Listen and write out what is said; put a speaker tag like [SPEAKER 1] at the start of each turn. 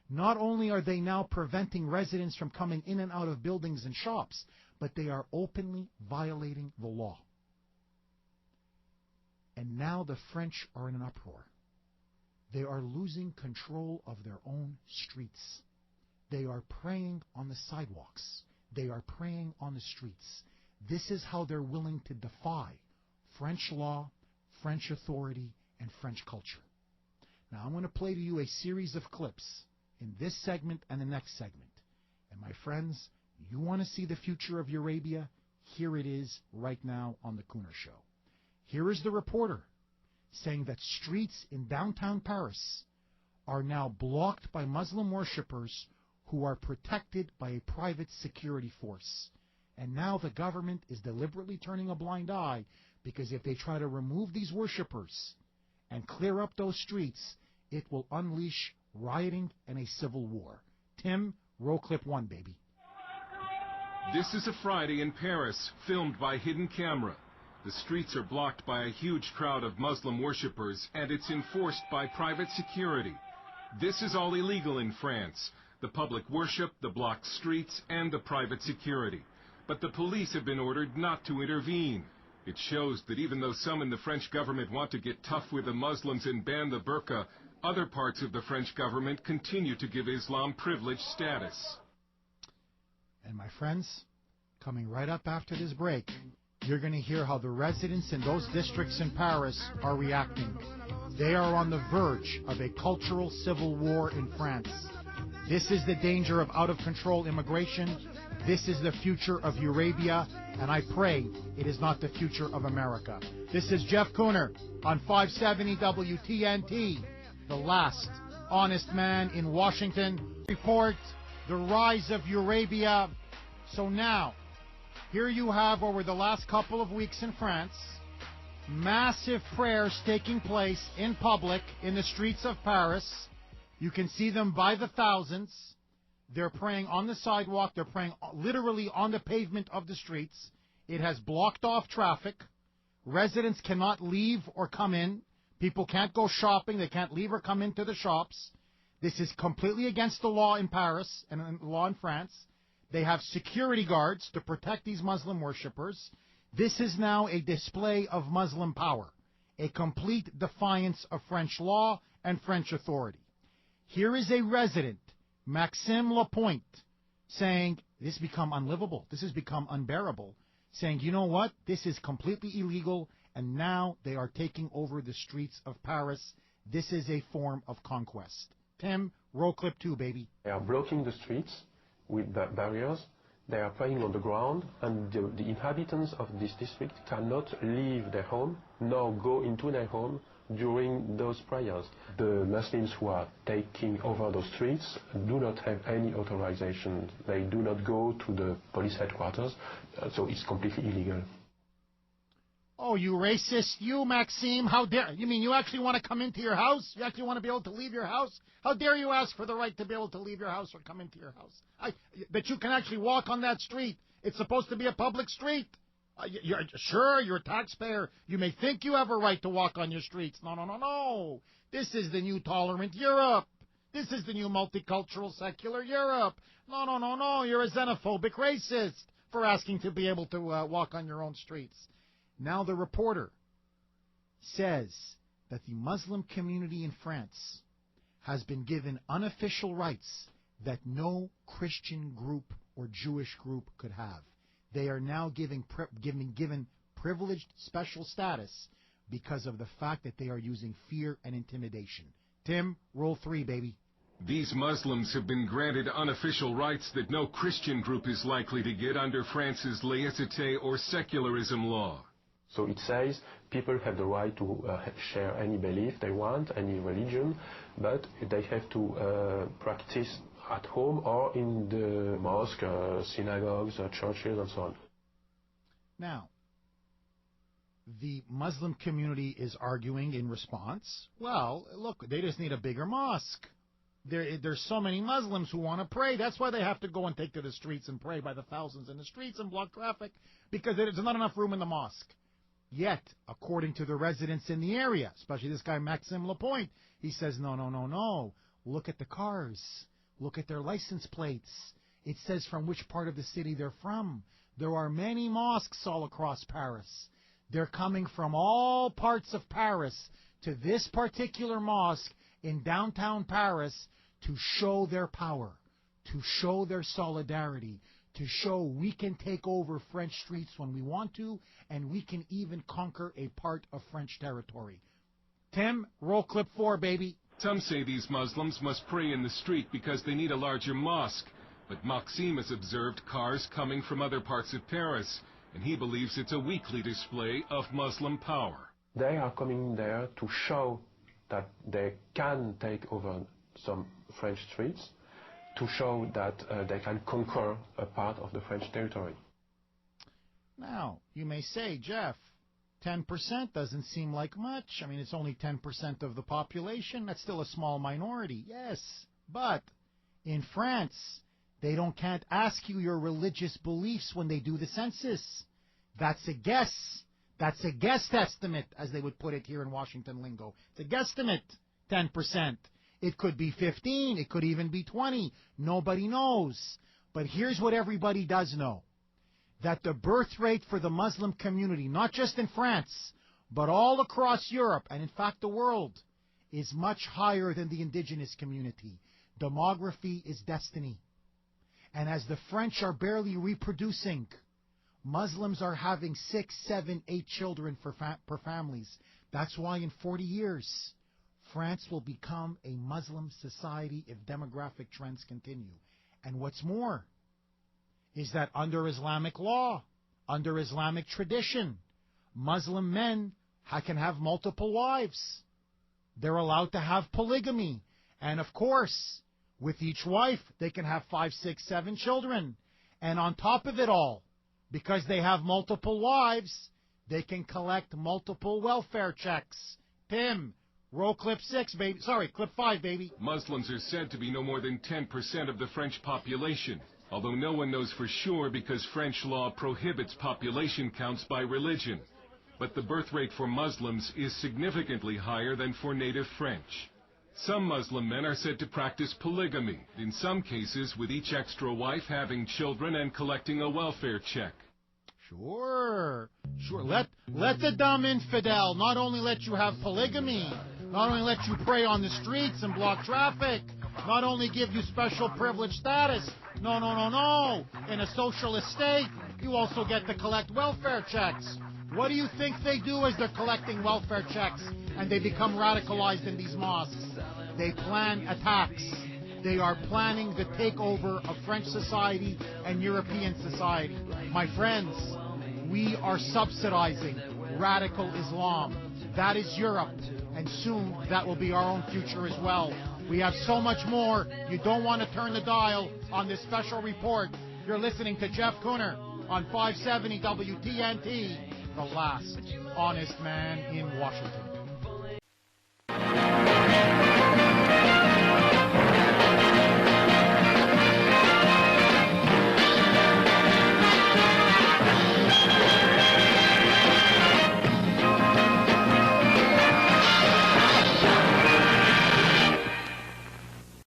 [SPEAKER 1] Not only are they now preventing residents from coming in and out of buildings and shops, but they are openly violating the law. And now the French are in an uproar. They are losing control of their own streets. They are praying on the sidewalks. They are praying on the streets. This is how they're willing to defy French law, French authority, and French culture. Now I'm going to play to you a series of clips in this segment and the next segment. And my friends, you want to see the future of Eurabia? Here it is right now on The Kuhner Show. Here is the reporter saying that streets in downtown Paris are now blocked by Muslim worshippers who are protected by a private security force. And now the government is deliberately turning a blind eye, because if they try to remove these worshippers and clear up those streets, it will unleash rioting and a civil war. Tim, roll clip 1, baby.
[SPEAKER 2] This is a Friday in Paris, filmed by hidden camera. The streets are blocked by a huge crowd of Muslim worshippers, and it's enforced by private security. This is all illegal in France. The public worship, the blocked streets, and the private security. But the police have been ordered not to intervene. It shows that even though some in the French government want to get tough with the Muslims and ban the burqa, other parts of the French government continue to give Islam privileged status.
[SPEAKER 1] And my friends, coming right up after this break, you're going to hear how the residents in those districts in Paris are reacting. They are on the verge of a cultural civil war in France. This is the danger of out-of-control immigration. This is the future of Eurabia, and I pray it is not the future of America. This is Jeff Kuhner on 570 WTNT, the last honest man in Washington. Report the rise of Eurabia. So now, here you have, over the last couple of weeks in France, massive prayers taking place in public in the streets of Paris. You can see them by the thousands. They're praying on the sidewalk. They're praying literally on the pavement of the streets. It has blocked off traffic. Residents cannot leave or come in. People can't go shopping. They can't leave or come into the shops. This is completely against the law in Paris and the law in France. They have security guards to protect these Muslim worshippers. This is now a display of Muslim power, a complete defiance of French law and French authority. Here is a resident, Maxime Lapointe, saying, this has become unlivable, this has become unbearable, saying, you know what, this is completely illegal, and now they are taking over the streets of Paris. This is a form of conquest. Tim, roll clip 2, baby.
[SPEAKER 3] They are blocking the streets with barriers. They are praying on the ground, and the inhabitants of this district cannot leave their home nor go into their home during those prayers. The Muslims who are taking over those streets do not have any authorization. They do not go to the police headquarters, so it's completely illegal.
[SPEAKER 1] Oh, you racist, you, Maxime, how dare you? Mean you actually want to come into your house? You actually want to be able to leave your house? How dare you ask for the right to be able to leave your house or come into your house? That you can actually walk on that street. It's supposed to be a public street. You're a taxpayer. You may think you have a right to walk on your streets. No, no, no, no. This is the new tolerant Europe. This is the new multicultural secular Europe. No, no, no, no. You're a xenophobic racist for asking to be able to walk on your own streets. Now the reporter says that the Muslim community in France has been given unofficial rights that no Christian group or Jewish group could have. They are now given privileged special status because of the fact that they are using fear and intimidation. Tim, roll 3, baby.
[SPEAKER 2] These Muslims have been granted unofficial rights that no Christian group is likely to get under France's laïcité or secularism law.
[SPEAKER 3] So it says people have the right to share any belief they want, any religion, but they have to practice at home or in the mosque, synagogues, churches, and so on.
[SPEAKER 1] Now, the Muslim community is arguing in response, well, look, they just need a bigger mosque. There's so many Muslims who want to pray. That's why they have to go and take to the streets and pray by the thousands in the streets and block traffic, because there's not enough room in the mosque. Yet, according to the residents in the area, especially this guy Maxime Lapointe, he says, no, no, no, no. Look at the cars. Look at their license plates. It says from which part of the city they're from. There are many mosques all across Paris. They're coming from all parts of Paris to this particular mosque in downtown Paris to show their power, to show their solidarity, to show we can take over French streets when we want to, and we can even conquer a part of French territory. Tim, roll clip 4, baby.
[SPEAKER 2] Some say these Muslims must pray in the street because they need a larger mosque. But Maxime has observed cars coming from other parts of Paris, and he believes it's a weekly display of Muslim power.
[SPEAKER 3] They are coming there to show that they can take over some French streets, to show that they can conquer a part of the French territory.
[SPEAKER 1] Now, you may say, Jeff, 10% doesn't seem like much. I mean, it's only 10% of the population. That's still a small minority. Yes, but in France, they can't ask you your religious beliefs when they do the census. That's a guess. That's a guess estimate, as they would put it here in Washington lingo. It's a guesstimate, 10%. It could be 15. It could even be 20. Nobody knows. But here's what everybody does know. That the birth rate for the Muslim community, not just in France, but all across Europe, and in fact the world, is much higher than the indigenous community. Demography is destiny. And as the French are barely reproducing, Muslims are having 6, 7, 8 children per families. That's why in 40 years, France will become a Muslim society if demographic trends continue. And what's more is that under Islamic law, under Islamic tradition, Muslim men can have multiple wives. They're allowed to have polygamy. And of course, with each wife, they can have 5, 6, 7 children. And on top of it all, because they have multiple wives, they can collect multiple welfare checks. Pim, roll clip 6, baby. Sorry, clip 5, baby.
[SPEAKER 2] Muslims are said to be no more than 10% of the French population, although no one knows for sure because French law prohibits population counts by religion. But the birth rate for Muslims is significantly higher than for native French. Some Muslim men are said to practice polygamy, in some cases with each extra wife having children and collecting a welfare check.
[SPEAKER 1] Sure. Let the dumb infidel not only let you have polygamy, not only let you pray on the streets and block traffic, not only give you special privilege status, no. In a socialist state, you also get to collect welfare checks. What do you think they do as they're collecting welfare checks and they become radicalized in these mosques? They plan attacks. They are planning the takeover of French society and European society. My friends, we are subsidizing radical Islam. That is Europe, and soon that will be our own future as well. We have so much more. You don't want to turn the dial on this special report. You're listening to Jeff Kuhner on 570 WTNT, the last honest man in Washington.